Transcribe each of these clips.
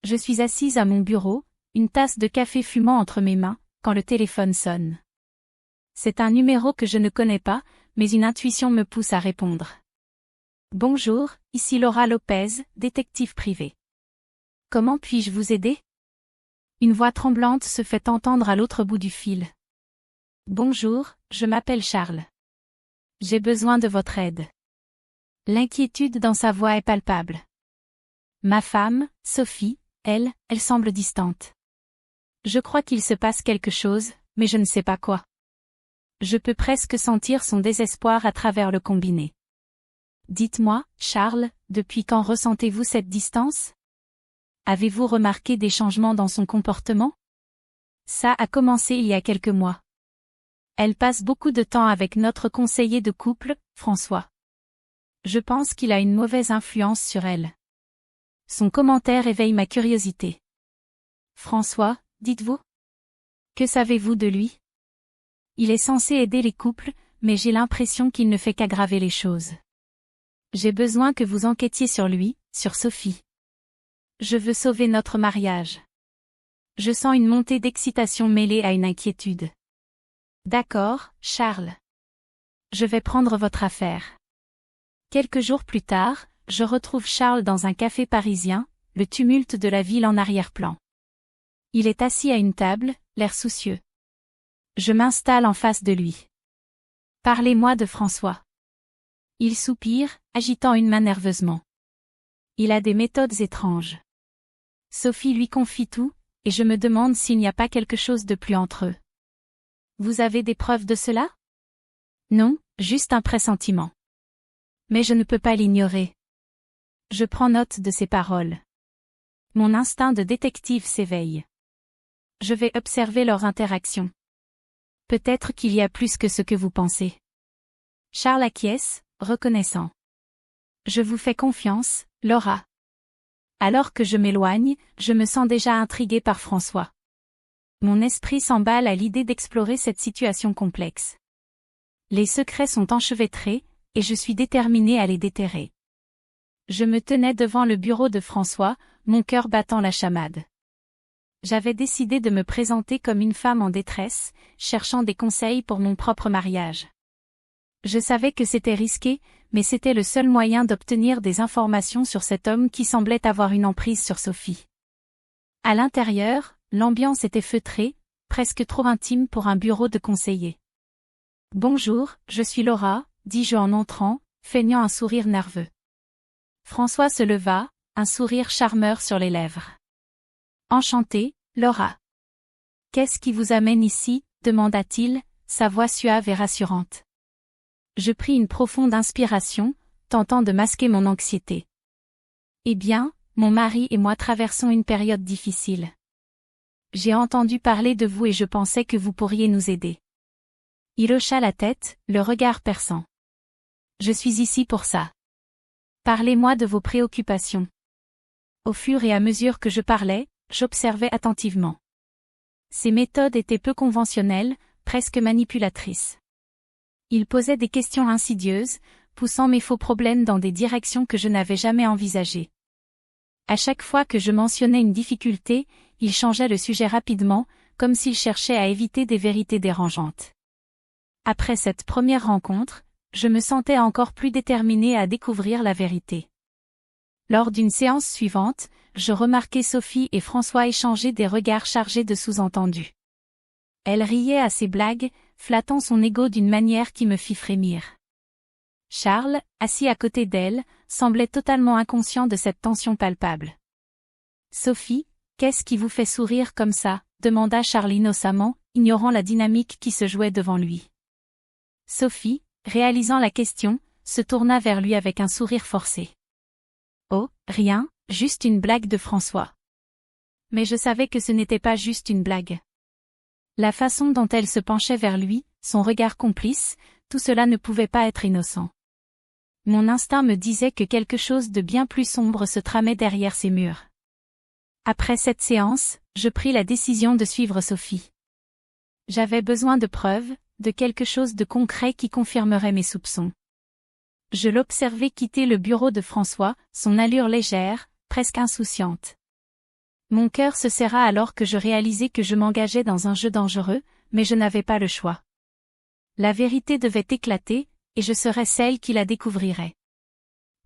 Je suis assise à mon bureau, une tasse de café fumant entre mes mains, quand le téléphone sonne. C'est un numéro que je ne connais pas, mais une intuition me pousse à répondre. Bonjour, ici Laura Lopez, détective privée. Comment puis-je vous aider? Une voix tremblante se fait entendre à l'autre bout du fil. Bonjour, je m'appelle Charles. J'ai besoin de votre aide. L'inquiétude dans sa voix est palpable. Ma femme, Sophie, elle semble distante. Je crois qu'il se passe quelque chose, mais je ne sais pas quoi. Je peux presque sentir son désespoir à travers le combiné. Dites-moi, Charles, depuis quand ressentez-vous cette distance? Avez-vous remarqué des changements dans son comportement? Ça a commencé il y a quelques mois. Elle passe beaucoup de temps avec notre conseiller de couple, François. Je pense qu'il a une mauvaise influence sur elle. Son commentaire éveille ma curiosité. François, dites-vous? Que savez-vous de lui? Il est censé aider les couples, mais j'ai l'impression qu'il ne fait qu'aggraver les choses. J'ai besoin que vous enquêtiez sur lui, sur Sophie. Je veux sauver notre mariage. Je sens une montée d'excitation mêlée à une inquiétude. D'accord, Charles. Je vais prendre votre affaire. Quelques jours plus tard, je retrouve Charles dans un café parisien, le tumulte de la ville en arrière-plan. Il est assis à une table, l'air soucieux. Je m'installe en face de lui. Parlez-moi de François. Il soupire, agitant une main nerveusement. Il a des méthodes étranges. Sophie lui confie tout, et je me demande s'il n'y a pas quelque chose de plus entre eux. Vous avez des preuves de cela? Non, juste un pressentiment. Mais je ne peux pas l'ignorer. Je prends note de ses paroles. Mon instinct de détective s'éveille. Je vais observer leur interaction. Peut-être qu'il y a plus que ce que vous pensez. Charles acquiesce, reconnaissant. Je vous fais confiance, Laura. Alors que je m'éloigne, je me sens déjà intriguée par François. Mon esprit s'emballe à l'idée d'explorer cette situation complexe. Les secrets sont enchevêtrés, et je suis déterminée à les déterrer. Je me tenais devant le bureau de François, mon cœur battant la chamade. J'avais décidé de me présenter comme une femme en détresse, cherchant des conseils pour mon propre mariage. Je savais que c'était risqué, mais c'était le seul moyen d'obtenir des informations sur cet homme qui semblait avoir une emprise sur Sophie. À l'intérieur, l'ambiance était feutrée, presque trop intime pour un bureau de conseiller. Bonjour, je suis Laura, dis-je en entrant, feignant un sourire nerveux. François se leva, un sourire charmeur sur les lèvres. Enchanté, Laura. Qu'est-ce qui vous amène ici? Demanda-t-il, sa voix suave et rassurante. Je pris une profonde inspiration, tentant de masquer mon anxiété. Eh bien, mon mari et moi traversons une période difficile. J'ai entendu parler de vous et je pensais que vous pourriez nous aider. Il hocha la tête, le regard perçant. Je suis ici pour ça. Parlez-moi de vos préoccupations. Au fur et à mesure que je parlais, j'observais attentivement. Ses méthodes étaient peu conventionnelles, presque manipulatrices. Il posait des questions insidieuses, poussant mes faux problèmes dans des directions que je n'avais jamais envisagées. À chaque fois que je mentionnais une difficulté, il changeait le sujet rapidement, comme s'il cherchait à éviter des vérités dérangeantes. Après cette première rencontre, je me sentais encore plus déterminée à découvrir la vérité. Lors d'une séance suivante, je remarquai Sophie et François échanger des regards chargés de sous-entendus. Elle riait à ses blagues, flattant son ego d'une manière qui me fit frémir. Charles, assis à côté d'elle, semblait totalement inconscient de cette tension palpable. « Sophie, qu'est-ce qui vous fait sourire comme ça ?» demanda Charles innocemment, ignorant la dynamique qui se jouait devant lui. Sophie, réalisant la question, se tourna vers lui avec un sourire forcé. « Oh, rien, juste une blague de François. » Mais je savais que ce n'était pas juste une blague. La façon dont elle se penchait vers lui, son regard complice, tout cela ne pouvait pas être innocent. Mon instinct me disait que quelque chose de bien plus sombre se tramait derrière ces murs. Après cette séance, je pris la décision de suivre Sophie. J'avais besoin de preuves, de quelque chose de concret qui confirmerait mes soupçons. Je l'observais quitter le bureau de François, son allure légère, presque insouciante. Mon cœur se serra alors que je réalisai que je m'engageais dans un jeu dangereux, mais je n'avais pas le choix. La vérité devait éclater, et je serais celle qui la découvrirait.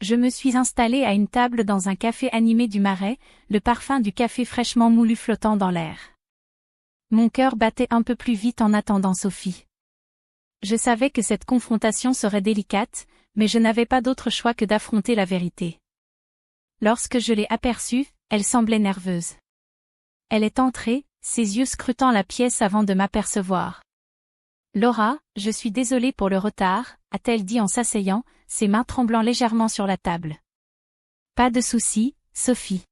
Je me suis installée à une table dans un café animé du Marais, le parfum du café fraîchement moulu flottant dans l'air. Mon cœur battait un peu plus vite en attendant Sophie. Je savais que cette confrontation serait délicate, mais je n'avais pas d'autre choix que d'affronter la vérité. Lorsque je l'ai aperçue, elle semblait nerveuse. Elle est entrée, ses yeux scrutant la pièce avant de m'apercevoir. « Laura, je suis désolée pour le retard », a-t-elle dit en s'asseyant, ses mains tremblant légèrement sur la table. « Pas de souci, Sophie.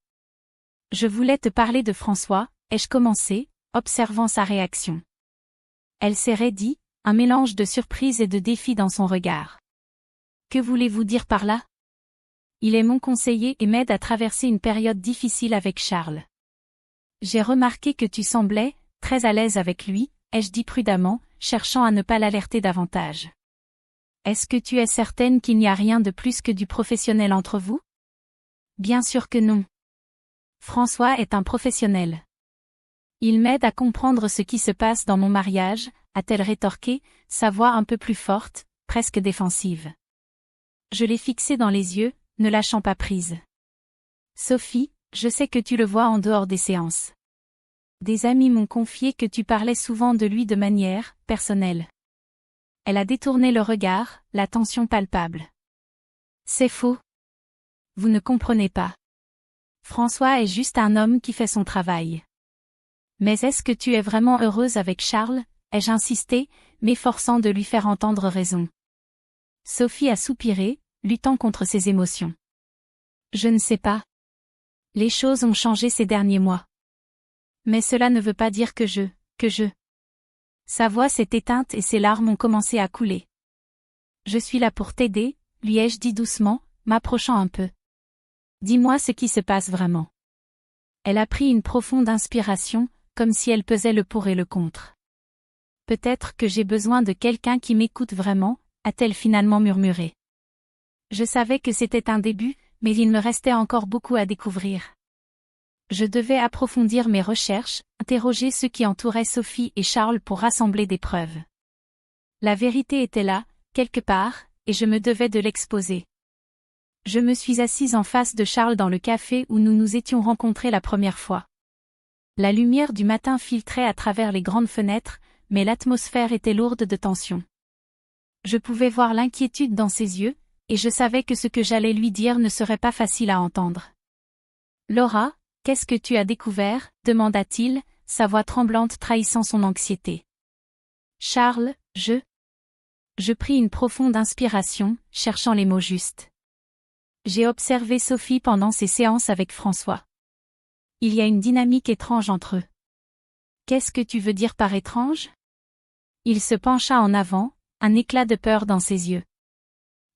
Je voulais te parler de François », ai-je commencé, observant sa réaction. Elle s'est raidie, un mélange de surprise et de défi dans son regard. « Que voulez-vous dire par là ? Il est mon conseiller et m'aide à traverser une période difficile avec Charles. J'ai remarqué que tu semblais très à l'aise avec lui, ai-je dit prudemment, cherchant à ne pas l'alerter davantage. Est-ce que tu es certaine qu'il n'y a rien de plus que du professionnel entre vous ? Bien sûr que non. François est un professionnel. Il m'aide à comprendre ce qui se passe dans mon mariage, a-t-elle rétorqué, sa voix un peu plus forte, presque défensive. Je l'ai fixé dans les yeux, ne lâchant pas prise. Sophie, je sais que tu le vois en dehors des séances. Des amis m'ont confié que tu parlais souvent de lui de manière personnelle. Elle a détourné le regard, la tension palpable. C'est faux. Vous ne comprenez pas. François est juste un homme qui fait son travail. Mais est-ce que tu es vraiment heureuse avec Charles ? Ai-je insisté, m'efforçant de lui faire entendre raison. Sophie a soupiré, luttant contre ses émotions. Je ne sais pas. Les choses ont changé ces derniers mois. Mais cela ne veut pas dire que je. Sa voix s'est éteinte et ses larmes ont commencé à couler. Je suis là pour t'aider, lui ai-je dit doucement, m'approchant un peu. Dis-moi ce qui se passe vraiment. Elle a pris une profonde inspiration, comme si elle pesait le pour et le contre. Peut-être que j'ai besoin de quelqu'un qui m'écoute vraiment, a-t-elle finalement murmuré. Je savais que c'était un début, mais il me restait encore beaucoup à découvrir. Je devais approfondir mes recherches, interroger ceux qui entouraient Sophie et Charles pour rassembler des preuves. La vérité était là, quelque part, et je me devais de l'exposer. Je me suis assise en face de Charles dans le café où nous nous étions rencontrés la première fois. La lumière du matin filtrait à travers les grandes fenêtres, mais l'atmosphère était lourde de tension. Je pouvais voir l'inquiétude dans ses yeux, et je savais que ce que j'allais lui dire ne serait pas facile à entendre. « Laura, qu'est-ce que tu as découvert ?» demanda-t-il, sa voix tremblante trahissant son anxiété. « Charles, Je pris une profonde inspiration, cherchant les mots justes. J'ai observé Sophie pendant ses séances avec François. Il y a une dynamique étrange entre eux. Qu'est-ce que tu veux dire par étrange ? Il se pencha en avant, un éclat de peur dans ses yeux.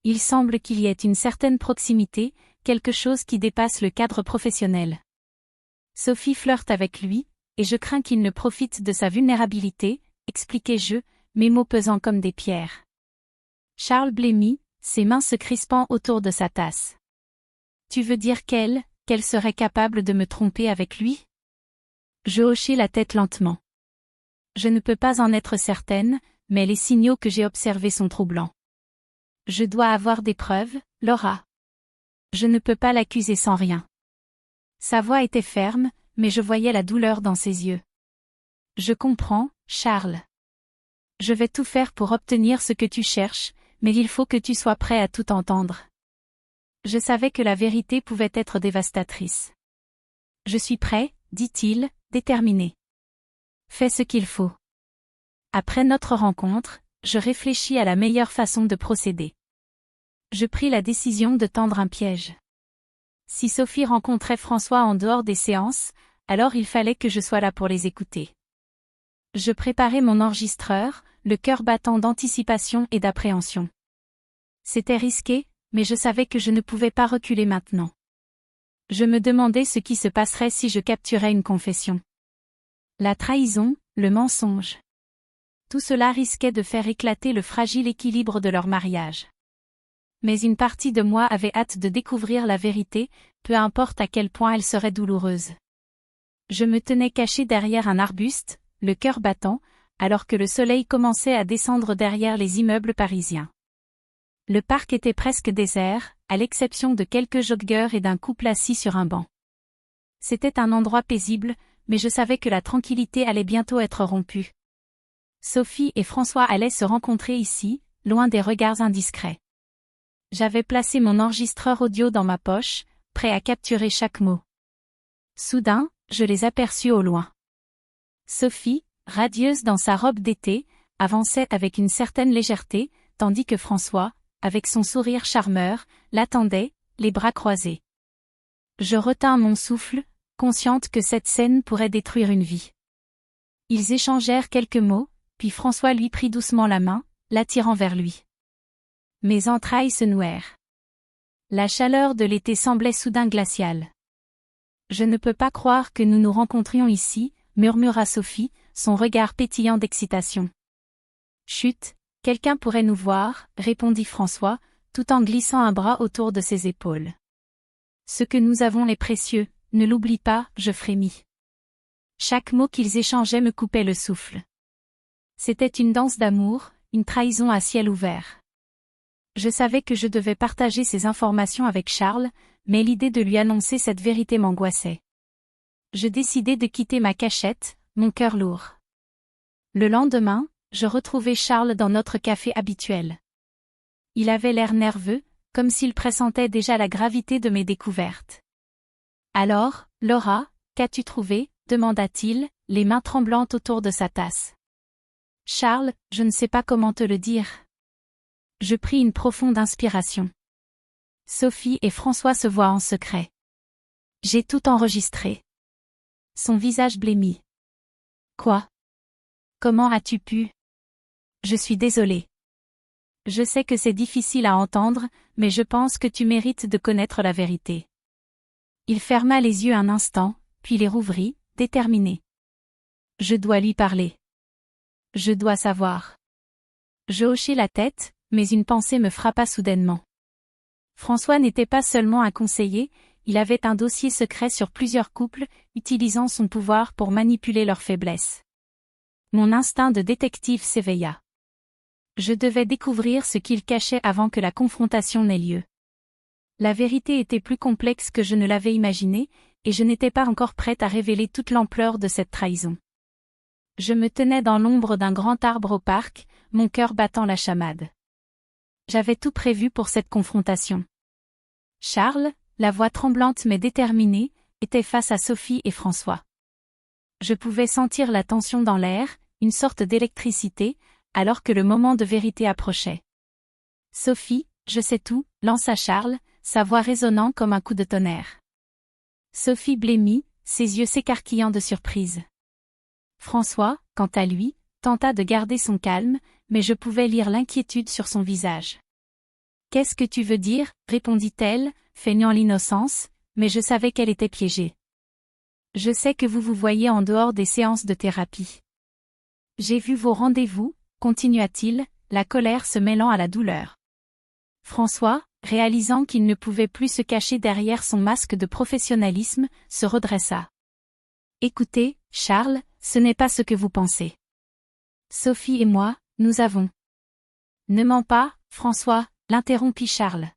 Il semble qu'il y ait une certaine proximité, quelque chose qui dépasse le cadre professionnel. Sophie flirte avec lui, et je crains qu'il ne profite de sa vulnérabilité, expliquai-je, mes mots pesant comme des pierres. Charles blêmit, ses mains se crispant autour de sa tasse. Tu veux dire qu'elle serait capable de me tromper avec lui ? Je hochai la tête lentement. Je ne peux pas en être certaine, mais les signaux que j'ai observés sont troublants. Je dois avoir des preuves, Laura. Je ne peux pas l'accuser sans rien. Sa voix était ferme, mais je voyais la douleur dans ses yeux. Je comprends, Charles. Je vais tout faire pour obtenir ce que tu cherches, mais il faut que tu sois prêt à tout entendre. Je savais que la vérité pouvait être dévastatrice. Je suis prêt, dit-il, déterminé. Fais ce qu'il faut. Après notre rencontre, je réfléchis à la meilleure façon de procéder. Je pris la décision de tendre un piège. Si Sophie rencontrait François en dehors des séances, alors il fallait que je sois là pour les écouter. Je préparai mon enregistreur, le cœur battant d'anticipation et d'appréhension. C'était risqué, mais je savais que je ne pouvais pas reculer maintenant. Je me demandais ce qui se passerait si je capturais une confession. La trahison, le mensonge. Tout cela risquait de faire éclater le fragile équilibre de leur mariage. Mais une partie de moi avait hâte de découvrir la vérité, peu importe à quel point elle serait douloureuse. Je me tenais caché derrière un arbuste, le cœur battant, alors que le soleil commençait à descendre derrière les immeubles parisiens. Le parc était presque désert, à l'exception de quelques joggeurs et d'un couple assis sur un banc. C'était un endroit paisible, mais je savais que la tranquillité allait bientôt être rompue. Sophie et François allaient se rencontrer ici, loin des regards indiscrets. J'avais placé mon enregistreur audio dans ma poche, prêt à capturer chaque mot. Soudain, je les aperçus au loin. Sophie, radieuse dans sa robe d'été, avançait avec une certaine légèreté, tandis que François, avec son sourire charmeur, l'attendait, les bras croisés. Je retins mon souffle, consciente que cette scène pourrait détruire une vie. Ils échangèrent quelques mots, puis François lui prit doucement la main, l'attirant vers lui. Mes entrailles se nouèrent. La chaleur de l'été semblait soudain glaciale. Je ne peux pas croire que nous nous rencontrions ici, murmura Sophie, son regard pétillant d'excitation. Chut, quelqu'un pourrait nous voir, répondit François, tout en glissant un bras autour de ses épaules. Ce que nous avons est précieux, ne l'oublie pas, je frémis. Chaque mot qu'ils échangeaient me coupait le souffle. C'était une danse d'amour, une trahison à ciel ouvert. Je savais que je devais partager ces informations avec Charles, mais l'idée de lui annoncer cette vérité m'angoissait. Je décidai de quitter ma cachette, mon cœur lourd. Le lendemain, je retrouvai Charles dans notre café habituel. Il avait l'air nerveux, comme s'il pressentait déjà la gravité de mes découvertes. « Alors, Laura, qu'as-tu trouvé ?» demanda-t-il, les mains tremblantes autour de sa tasse. « Charles, je ne sais pas comment te le dire. » Je pris une profonde inspiration. Sophie et François se voient en secret. J'ai tout enregistré. Son visage blêmit. Quoi? Comment as-tu pu? Je suis désolée. Je sais que c'est difficile à entendre, mais je pense que tu mérites de connaître la vérité. Il ferma les yeux un instant, puis les rouvrit, déterminé. Je dois lui parler. Je dois savoir. Je hochai la tête, mais une pensée me frappa soudainement. François n'était pas seulement un conseiller, il avait un dossier secret sur plusieurs couples, utilisant son pouvoir pour manipuler leurs faiblesses. Mon instinct de détective s'éveilla. Je devais découvrir ce qu'il cachait avant que la confrontation n'ait lieu. La vérité était plus complexe que je ne l'avais imaginé, et je n'étais pas encore prête à révéler toute l'ampleur de cette trahison. Je me tenais dans l'ombre d'un grand arbre au parc, mon cœur battant la chamade. J'avais tout prévu pour cette confrontation. Charles, la voix tremblante mais déterminée, était face à Sophie et François. Je pouvais sentir la tension dans l'air, une sorte d'électricité, alors que le moment de vérité approchait. Sophie, je sais tout, lança Charles, sa voix résonnant comme un coup de tonnerre. Sophie blêmit, ses yeux s'écarquillant de surprise. François, quant à lui, tenta de garder son calme, mais je pouvais lire l'inquiétude sur son visage. « Qu'est-ce que tu veux dire ?» répondit-elle, feignant l'innocence, mais je savais qu'elle était piégée. « Je sais que vous vous voyez en dehors des séances de thérapie. J'ai vu vos rendez-vous, continua-t-il, la colère se mêlant à la douleur. François, réalisant qu'il ne pouvait plus se cacher derrière son masque de professionnalisme, se redressa. « Écoutez, Charles, ce n'est pas ce que vous pensez. Sophie et moi, nous avons... » « Ne mens pas, François, » l'interrompit Charles.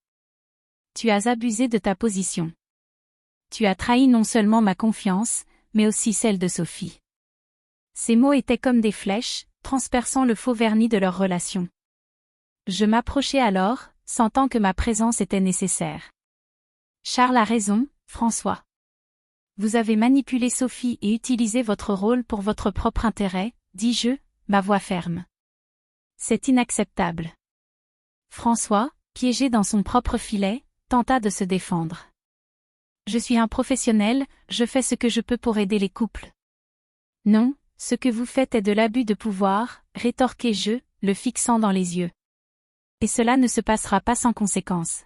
« Tu as abusé de ta position. Tu as trahi non seulement ma confiance, mais aussi celle de Sophie. » Ces mots étaient comme des flèches, transperçant le faux vernis de leur relation. Je m'approchai alors, sentant que ma présence était nécessaire. « Charles a raison, François. Vous avez manipulé Sophie et utilisé votre rôle pour votre propre intérêt, dis-je, ma voix ferme. C'est inacceptable. » François, piégé dans son propre filet, tenta de se défendre. « Je suis un professionnel, je fais ce que je peux pour aider les couples. » « Non, ce que vous faites est de l'abus de pouvoir, » rétorquai-je, le fixant dans les yeux. « Et cela ne se passera pas sans conséquence. »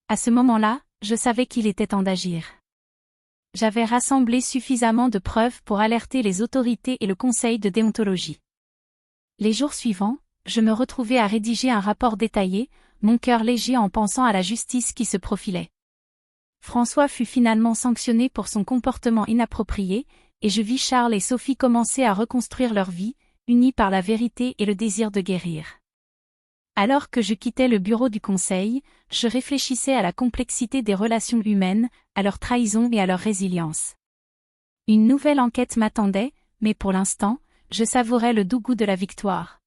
À ce moment-là, je savais qu'il était temps d'agir. J'avais rassemblé suffisamment de preuves pour alerter les autorités et le conseil de déontologie. Les jours suivants, je me retrouvais à rédiger un rapport détaillé, mon cœur léger en pensant à la justice qui se profilait. François fut finalement sanctionné pour son comportement inapproprié, et je vis Charles et Sophie commencer à reconstruire leur vie, unis par la vérité et le désir de guérir. Alors que je quittais le bureau du conseil, je réfléchissais à la complexité des relations humaines, à leur trahison et à leur résilience. Une nouvelle enquête m'attendait, mais pour l'instant, je savourais le doux goût de la victoire.